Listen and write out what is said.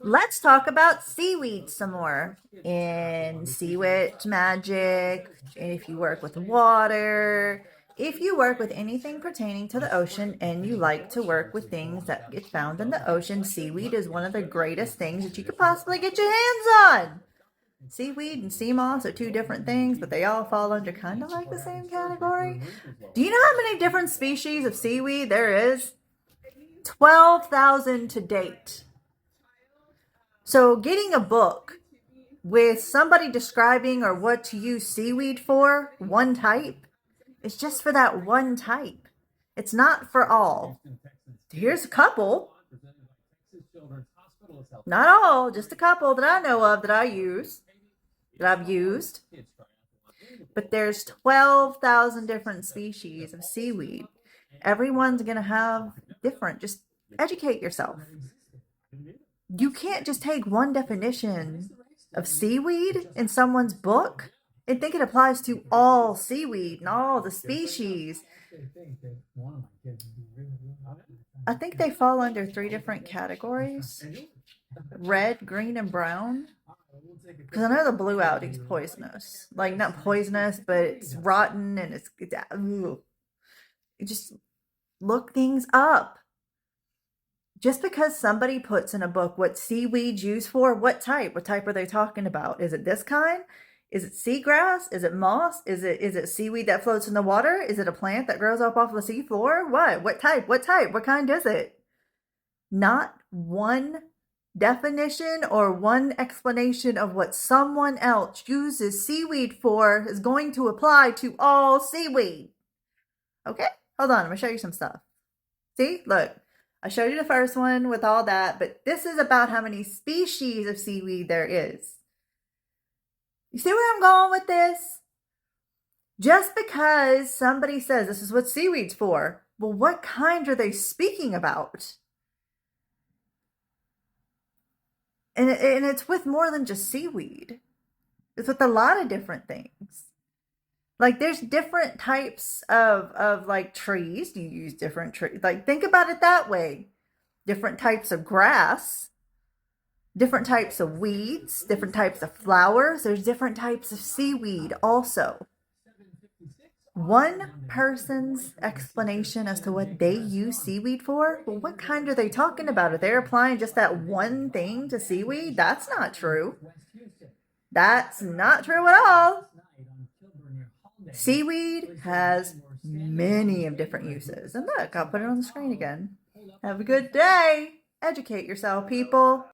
Let's talk about seaweed some more. In Sea Witch Magic, if you work with water, if you work with anything pertaining to the ocean and you like to work with things that get found in the ocean, seaweed is one of the greatest things that you could possibly get your hands on. Seaweed and sea moss are two different things, but they all fall under kind of like the same category. Do you know how many different species of seaweed there is? 12,000 to date. So getting a book with somebody describing or what to use seaweed for, one type, is just for that one type. It's not for all. Here's a couple. Not all, just a couple that I know of that I've used. But there's 12,000 different species of seaweed. Everyone's going to have different. Just educate yourself. You can't just take one definition of seaweed in someone's book and think it applies to all seaweed and all the species. I think they fall under 3 different categories: red, green, and brown. Because I know the blue algae is poisonous. Like, not poisonous, but it's rotten and it's just look things up. Just because somebody puts in a book what seaweed's used for, what type? What type are they talking about? Is it this kind? Is it seagrass? Is it moss? Is it seaweed that floats in the water? Is it a plant that grows up off the seafloor? What? What type? What type? What kind is it? Not one definition or one explanation of what someone else uses seaweed for is going to apply to all seaweed. Okay? Hold on. I'm going to show you some stuff. See? Look. I showed you the first one with all that, but this is about how many species of seaweed there is. You see where I'm going with this? Just because somebody says this is what seaweed's for, well, what kind are they speaking about? And it's with more than just seaweed. It's with a lot of different things. Like, there's different types of like trees. You use different trees. Like, think about it that way. Different types of grass, different types of weeds, different types of flowers. There's different types of seaweed also. One person's explanation as to what they use seaweed for, well, what kind are they talking about? Are they applying just that one thing to seaweed? That's not true. That's not true at all. Seaweed has many of different uses. And look, I'll put it on the screen again. Have a good day. Educate yourself, people.